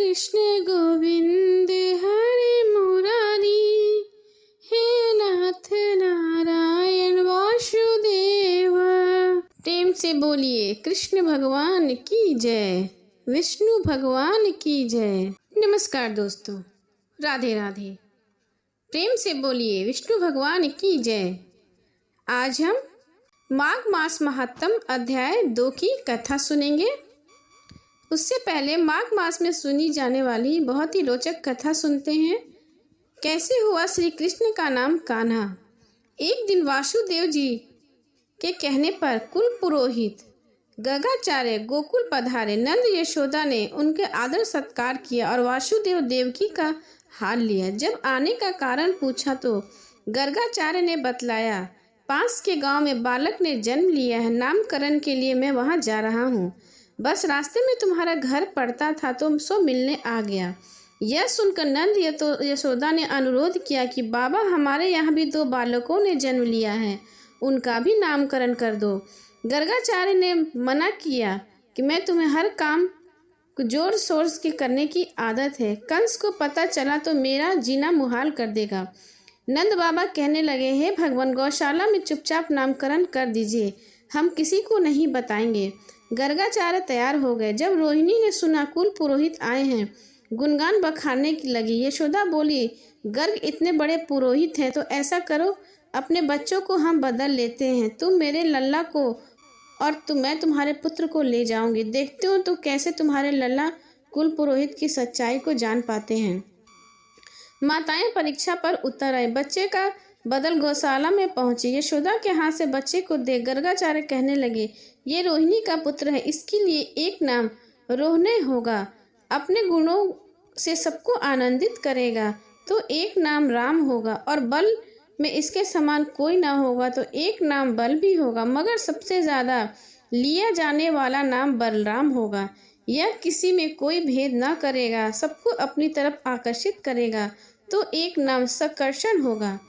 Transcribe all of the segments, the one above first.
कृष्ण गोविंद हरे मुरारी, हे नाथ नारायण वासुदेव। प्रेम से बोलिए कृष्ण भगवान की जय, विष्णु भगवान की जय। नमस्कार दोस्तों, राधे राधे। प्रेम से बोलिए विष्णु भगवान की जय। आज हम माघ मास महात्म अध्याय 2 की कथा सुनेंगे। उससे पहले माघ मास में सुनी जाने वाली बहुत ही रोचक कथा सुनते हैं। कैसे हुआ श्री कृष्ण का नाम कान्हा। एक दिन वासुदेव जी के कहने पर कुल पुरोहित गर्गाचार्य गोकुल पधारे। नंद यशोदा ने उनके आदर सत्कार किया और वासुदेव देवकी का हाल लिया। जब आने का कारण पूछा तो गर्गाचार्य ने बतलाया, पास के गांव में बालक ने जन्म लिया है, नामकरण के लिए मैं वहां जा रहा हूं। बस रास्ते में तुम्हारा घर पड़ता था तो सो मिलने आ गया। यह सुनकर नंद यशोदा ने अनुरोध किया कि बाबा, हमारे यहाँ भी 2 बालकों ने जन्म लिया है, उनका भी नामकरण कर दो। गर्गाचार्य ने मना किया कि मैं तुम्हें हर काम जोर शोर के करने की आदत है, कंस को पता चला तो मेरा जीना मुहाल कर देगा। नंद बाबा कहने लगे, हे भगवान, गौशाला में चुपचाप नामकरण कर दीजिए, हम किसी को नहीं बताएंगे। गर्गाचार्य तैयार हो गए। जब रोहिणी ने सुना कुल पुरोहित आए हैं, गुणगान बखानने लगी। यशोदा बोली, गर्ग इतने बड़े पुरोहित हैं तो ऐसा करो, अपने बच्चों को हम बदल लेते हैं, तुम मेरे लल्ला को और मैं तुम्हारे पुत्र को ले जाऊंगी। देखते हो तो कैसे तुम्हारे लल्ला कुल पुरोहित की सच्चाई को जान पाते हैं। माताएं परीक्षा पर उतर आए। बच्चे का बदल गौशाला में पहुंचे। यशोदा के हाथ से बच्चे को देख गर्गाचार्य कहने लगे, ये रोहिणी का पुत्र है, इसके लिए एक नाम रोहने होगा। अपने गुणों से सबको आनंदित करेगा तो एक नाम राम होगा, और बल में इसके समान कोई ना होगा तो एक नाम बल भी होगा, मगर सबसे ज्यादा लिया जाने वाला नाम बलराम होगा। यह किसी में कोई भेद ना करेगा, सबको अपनी तरफ आकर्षित करेगा तो एक नाम सकर्षण होगा।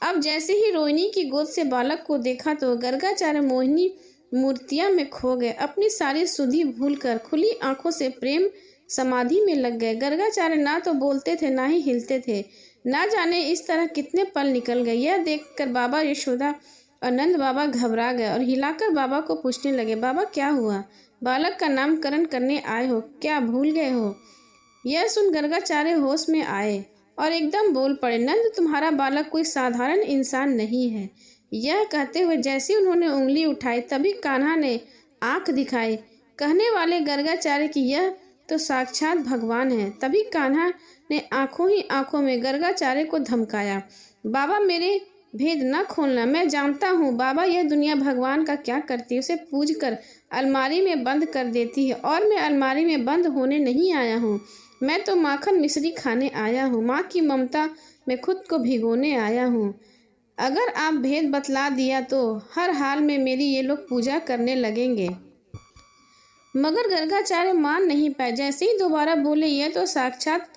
अब जैसे ही रोहिणी की गोद से बालक को देखा तो गर्गाचार्य मोहिनी मूर्तियां में खो गए। अपनी सारी सुधि भूलकर खुली आंखों से प्रेम समाधि में लग गए। गर्गाचार्य ना तो बोलते थे ना ही हिलते थे। ना जाने इस तरह कितने पल निकल गए। यह देखकर बाबा यशोदा और नंद बाबा घबरा गए और हिलाकर बाबा को पूछने लगे, बाबा क्या हुआ? बालक का नामकरण करने आए हो, क्या भूल गए हो? यह सुन गर्गाचार्य होश में आए और एकदम बोल पड़े, नंद, तुम्हारा बालक कोई साधारण इंसान नहीं है। यह कहते हुए जैसे उन्होंने उंगली उठाई तभी कान्हा ने आंख दिखाई। कहने वाले गर्गाचार्य की यह तो साक्षात भगवान है। तभी कान्हा ने आंखों ही आंखों में गर्गाचार्य को धमकाया, बाबा मेरे भेद न खोलना, मैं जानता हूँ बाबा यह दुनिया भगवान का क्या करती है, उसे पूज कर अलमारी में बंद कर देती है, और मैं अलमारी में बंद होने नहीं आया हूँ, मैं तो माखन मिश्री खाने आया हूँ, माँ की ममता में खुद को भिगोने आया हूँ। अगर आप भेद बतला दिया तो हर हाल में मेरी ये लोग पूजा करने लगेंगे। मगर गर्गाचार्य मान नहीं पाए। जैसे ही दोबारा बोले, यह तो साक्षात,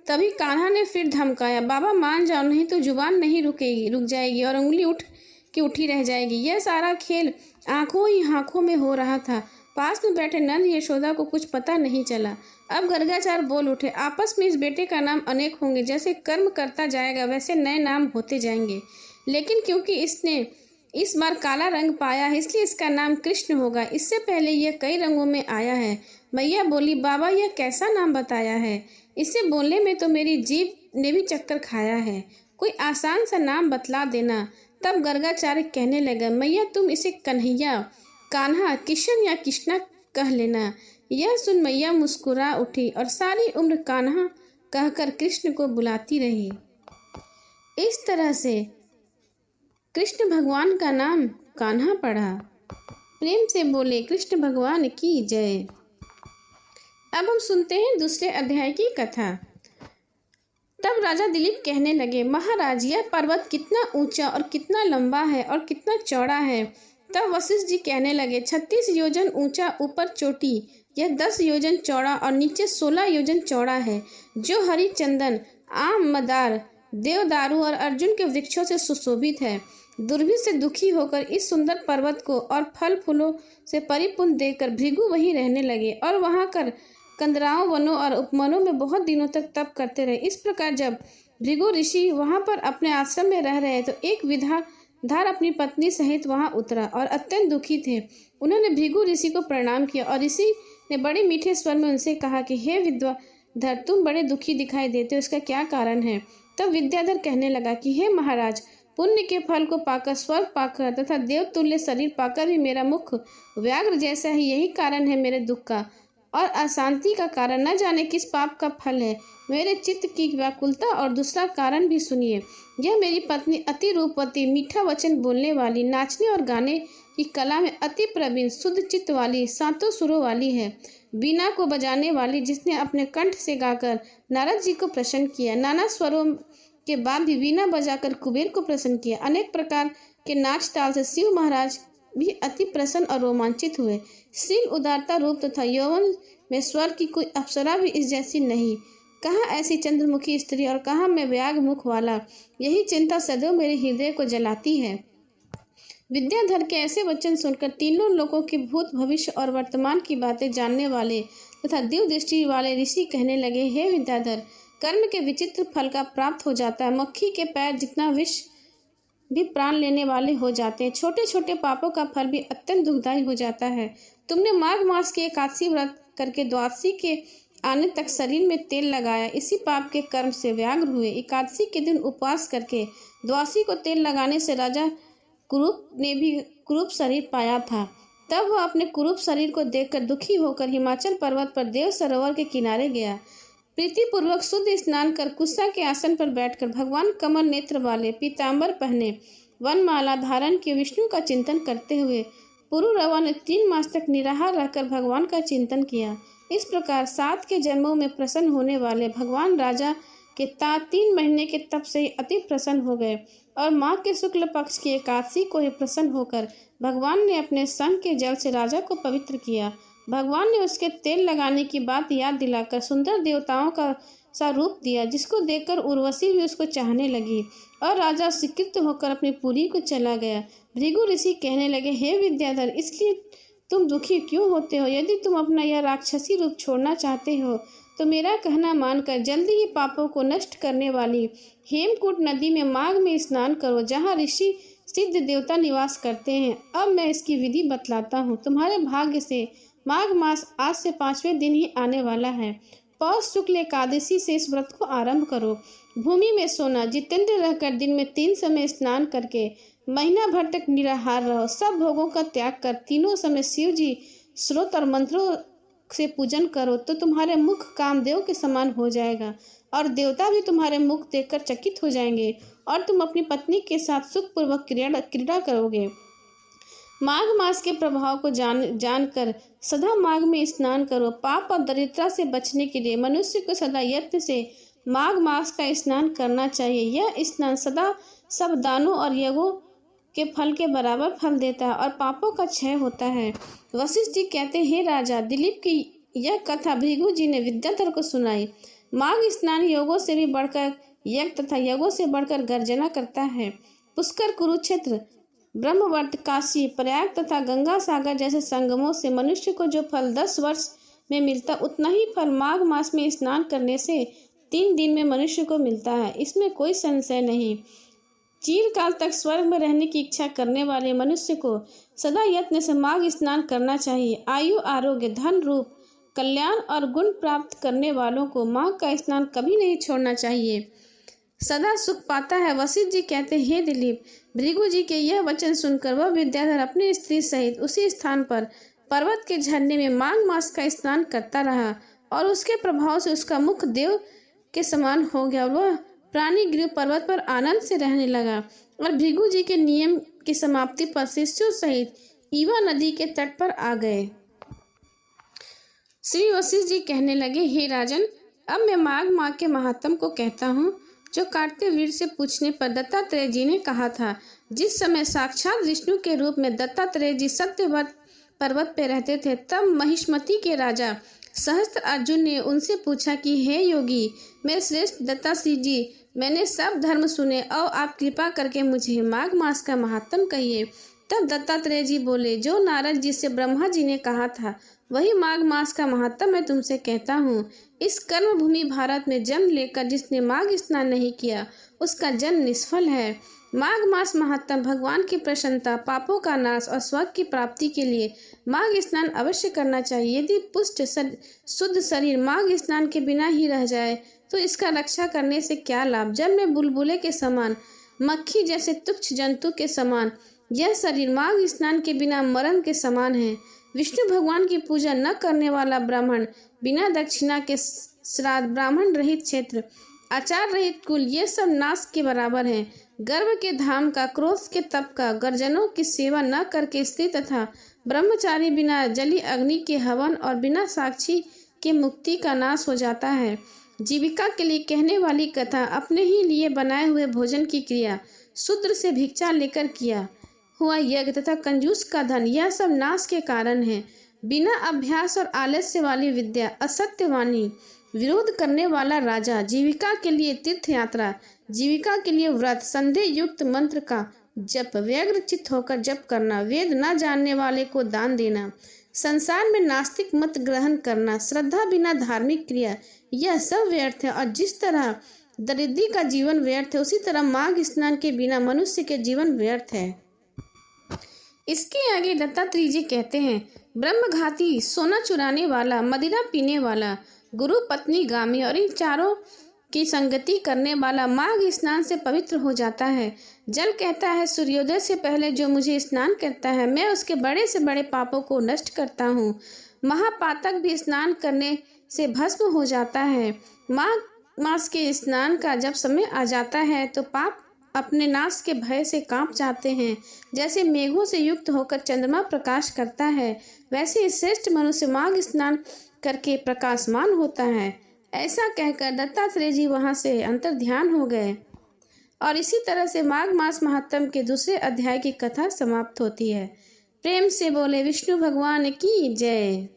तभी कान्हा ने फिर धमकाया, बाबा मान जाओ, नहीं तो जुबान नहीं रुक जाएगी और उंगली उठी रह जाएगी। यह सारा खेल आंखों ही आंखों में हो रहा था। पास में बैठे नंद यशोदा को कुछ पता नहीं चला। अब गर्गाचार्य बोल उठे, आपस में इस बेटे का नाम अनेक होंगे, जैसे कर्म करता जाएगा वैसे नए नाम होते जाएंगे, लेकिन क्योंकि इसने इस बार काला रंग पाया है इसलिए इसका नाम कृष्ण होगा। इससे पहले यह कई रंगों में आया है। मैया बोली, बाबा यह कैसा नाम बताया है? इससे बोलने में तो मेरी जीभ ने भी चक्कर खाया है, कोई आसान सा नाम बतला देना। तब गर्गाचार्य कहने लगा, मैया तुम इसे कन्हैया, कान्हा, किशन या कृष्णा कह लेना। यह सुन मैया मुस्कुरा उठी और सारी उम्र कान्हा कहकर कृष्ण को बुलाती रही। इस तरह से कृष्ण भगवान का नाम कान्हा पड़ा। प्रेम से बोले कृष्ण भगवान की जय। अब हम सुनते हैं दूसरे अध्याय की कथा। तब राजा दिलीप कहने लगे, महाराज यह पर्वत कितना ऊंचा और कितना लंबा है और कितना चौड़ा है। तब वशिष्ठ जी कहने लगे, 36 योजन ऊंचा ऊपर चोटी, यह 10 योजन चौड़ा और नीचे 16 योजन चौड़ा है, जो हरी चंदन, आम, मदार, देवदारू और अर्जुन के वृक्षों से सुशोभित है। दुर्भिक्ष से दुखी होकर इस सुंदर पर्वत को और फल फूलों से परिपूर्ण देखकर भृगु वहीं रहने लगे और वहां कर कंदराओं, वनों और उपवनों में बहुत दिनों तक तप करते रहे। इस प्रकार जब भृगु ऋषि वहां पर अपने आश्रम में रह रहे तो एक विद्याधर अपनी पत्नी सहित वहां उतरा और अत्यंत दुखी थे। उन्होंने भृगु ऋषि को प्रणाम किया और ऋषि ने बड़े मीठे स्वर में उनसे कहा कि हे विद्याधर, तुम बड़े दुखी दिखाई देते हो, इसका क्या कारण है? तब विद्याधर कहने लगा कि हे महाराज, पुण्य के फल को पाकर, स्वर्ग पाकर तथा देवतुल्य शरीर पाकर भी मेरा मुख व्याघ्र जैसा है। यही कारण है मेरे दुख का और अशांति का कारण न जाने किस पाप का फल है। मेरे चित्त की व्याकुलता और दूसरा कारण भी सुनिए। यह मेरी पत्नी अति रूपवती, मीठा वचन बोलने वाली, नाचने और गाने की कला में अति प्रवीण, शुद्ध चित्त वाली, सातों सुरों वाली है, बीना को बजाने वाली, जिसने अपने कंठ से गाकर नारद जी को प्रसन्न किया, नाना स्वरों के बाद भी बीना बजाकर कुबेर को प्रसन्न किया, अनेक प्रकार के नाच ताल से शिव महाराज भी अति प्रसन्न और रोमांचित हुए। शील, उदारता, रूप तथा यौवन में स्वर्ग की कोई अप्सरा भी इस जैसी नहीं। कहाँ ऐसी चंद्रमुखी स्त्री और कहाँ मैं व्याघ्र मुख वाला, यही चिंता सदैव मेरे हृदय को जलाती है। विद्याधर के ऐसे वचन सुनकर तीनों लोगों की भूत, भविष्य और वर्तमान की बातें जानने वाले तथा दिव्य दृष्टि वाले ऋषि कहने लगे, हे विद्याधर, कर्म के विचित्र फल का प्राप्त हो जाता है। मक्खी के पैर जितना विष भी प्राण लेने वाले हो जाते हैं। छोटे छोटे पापों का फल भी अत्यंत दुखदायी हो जाता है। तुमने माघ मास के एकादशी व्रत करके द्वादशी के आने तक शरीर में तेल लगाया, इसी पाप के कर्म से व्याघ्र हुए। एकादशी के दिन उपवास करके द्वादशी को तेल लगाने से राजा कुरूप ने भी कुरूप शरीर पाया था। तब वह अपने कुरूप शरीर को देखकर दुखी होकर हिमाचल पर्वत पर देव सरोवर के किनारे गया। प्रीतिपूर्वक शुद्ध स्नान कर कुत्सा के आसन पर बैठकर भगवान कमल नेत्र वाले, पीताम्बर पहने, वनमाला धारण किए विष्णु का चिंतन करते हुए पुरुरवा ने 3 मास तक निराहार रहकर भगवान का चिंतन किया। इस प्रकार 7 के जन्मों में प्रसन्न होने वाले भगवान राजा के 3 महीने के तप से ही अति प्रसन्न हो गए और माघ के शुक्ल पक्ष की एकादशी को ही प्रसन्न होकर भगवान ने अपने संग के जल से राजा को पवित्र किया। भगवान ने उसके तेल लगाने की बात याद दिलाकर सुंदर देवताओं का सा रूप दिया, जिसको देखकर उर्वशी भी उसको चाहने लगी और राजा स्वीकृत होकर अपनी पुरी को चला गया। भृगु ऋषि कहने लगे, हे विद्याधर, इसलिए तुम दुखी क्यों होते हो? यदि तुम अपना यह राक्षसी रूप छोड़ना चाहते हो तो मेरा कहना मानकर जल्दी ही पापों को नष्ट करने वाली हेमकूट नदी में माघ में स्नान करो, जहाँ ऋषि सिद्ध देवता निवास करते हैं। अब मैं इसकी विधि बतलाता हूँ। तुम्हारे भाग्य से माघ मास आज से 5वें दिन ही आने वाला है। पौष शुक्ल एकादशी से इस व्रत को आरंभ करो। भूमि में सोना, जितेंद्र रहकर दिन में 3 समय स्नान करके महीना भर तक निराहार रहो। सब भोगों का त्याग कर तीनों समय शिव जी स्रोत और मंत्रों से पूजन करो तो तुम्हारे मुख कामदेव के समान हो जाएगा और देवता भी तुम्हारे मुख देखकर चकित हो जाएंगे और तुम अपनी पत्नी के साथ सुखपूर्वक क्रीड़ा करोगे। माघ मास के प्रभाव को जानकर सदा माघ में स्नान करो। पाप और दरिद्रता से बचने के लिए मनुष्य को सदा यत्न से माघ मास का स्नान करना चाहिए। यह स्नान सदा सब दानों और यज्ञों के फल के बराबर फल देता है और पापों का क्षय होता है। वशिष्ठ जी कहते हैं, हे राजा, दिलीप की यह कथा भृगु जी ने विद्याधर को सुनाई। माघ स्नान योगों से भी बढ़कर यज्ञ तथा यज्ञों से बढ़कर गर्जना करता है। पुष्कर, कुरुक्षेत्र, ब्रह्मवर्त, काशी, प्रयाग तथा गंगा सागर जैसे संगमों से मनुष्य को जो फल 10 वर्ष में मिलता, उतना ही फल माघ मास में स्नान करने से 3 दिन में मनुष्य को मिलता है। इसमें कोई संशय नहीं। चिरकाल तक स्वर्ग में रहने की इच्छा करने वाले मनुष्य को सदा यत्न से माघ स्नान करना चाहिए। आयु, आरोग्य, धन, रूप, कल्याण और गुण प्राप्त करने वालों को माघ का स्नान कभी नहीं छोड़ना चाहिए, सदा सुख पाता है। वशिष्ठ जी कहते हैं, हे दिलीप, भृगु जी के यह वचन सुनकर वह विद्याधर अपनी स्त्री सहित उसी स्थान पर पर्वत के झरने में माघ मास का स्नान करता रहा और उसके प्रभाव से उसका मुख देव के समान हो गया। वह प्राणी गृह पर्वत पर आनंद से रहने लगा और भृगु जी के नियम की समाप्ति पर शिष्यों सहित ईवा नदी के तट पर आ गए। श्री वशिष्ठ जी कहने लगे, हे राजन, अब मैं माघ माह के महात्म को कहता हूँ, जो कार्तिवीर से पूछने पर दत्तात्रेय जी ने कहा था। जिस समय साक्षात विष्णु के रूप में दत्तात्रेय जी सत्यवत पर्वत पर रहते थे, तब महिष्मति के राजा सहस्त्र अर्जुन ने उनसे पूछा कि हे योगी, मेरे श्रेष्ठ दत्ताश्री जी, मैंने सब धर्म सुने और आप कृपा करके मुझे माघ मास का महात्म कहिए। तब दत्तात्रेय जी बोले, जो नारद जी से ब्रह्मा जी ने कहा था वही माघ मास का महत्व मैं तुमसे कहता हूँ। इस कर्म भूमि भारत में जन्म लेकर जिसने माघ स्नान नहीं किया उसका जन्म निष्फल है। माघ मास महत्तम भगवान की प्रसन्नता, पापों का नाश और स्वर्ग की प्राप्ति के लिए माघ स्नान अवश्य करना चाहिए। यदि पुष्ट शुद्ध शरीर माघ स्नान के बिना ही रह जाए तो इसका रक्षा करने से क्या लाभ। जल में बुलबुले के समान, मक्खी जैसे तुच्छ जंतु के समान यह शरीर माघ स्नान के बिना मरण के समान है। विष्णु भगवान की पूजा न करने वाला ब्राह्मण, बिना दक्षिणा के श्राद्ध, ब्राह्मण रहित क्षेत्र, आचार रहित कुल, ये सब नाश के बराबर हैं। गर्भ के धाम का, क्रोध के तप का, गर्जनों की सेवा न करके स्त्री तथा ब्रह्मचारी बिना जली अग्नि के हवन और बिना साक्षी के मुक्ति का नाश हो जाता है। जीविका के लिए कहने वाली कथा, अपने ही लिए बनाए हुए भोजन की क्रिया, शूद्र से भिक्षा लेकर किया हुआ यज्ञ तथा कंजूस का धन, यह सब नाश के कारण है। बिना अभ्यास और आलस्य वाली विद्या, असत्यवाणी, विरोध करने वाला राजा, जीविका के लिए तीर्थ यात्रा, जीविका के लिए व्रत, संदेह युक्त मंत्र का जप, व्यग्र चित्त होकर जप करना, वेद न जानने वाले को दान देना, संसार में नास्तिक मत ग्रहण करना, श्रद्धा बिना धार्मिक क्रिया, यह सब व्यर्थ है। और जिस तरह दरिद्री का जीवन व्यर्थ है उसी तरह माघ स्नान के बिना मनुष्य के जीवन व्यर्थ है। इसके आगे दत्तात्रेय जी कहते हैं, ब्रह्मघाती, सोना चुराने वाला, मदिरा पीने वाला, गुरु पत्नी गामी और इन चारों की संगति करने वाला माघ स्नान से पवित्र हो जाता है। जल कहता है, सूर्योदय से पहले जो मुझे स्नान करता है मैं उसके बड़े से बड़े पापों को नष्ट करता हूँ। महापातक भी स्नान करने से भस्म हो जाता है। माघ मास के स्नान का जब समय आ जाता है तो पाप अपने नाश के भय से कांप जाते हैं। जैसे मेघों से युक्त होकर चंद्रमा प्रकाश करता है, वैसे श्रेष्ठ मनुष्य माघ स्नान करके प्रकाशमान होता है। ऐसा कहकर दत्तात्रेय जी वहां से अंतर्ध्यान हो गए और इसी तरह से माघ मास महात्म के दूसरे अध्याय की कथा समाप्त होती है। प्रेम से बोले विष्णु भगवान की जय।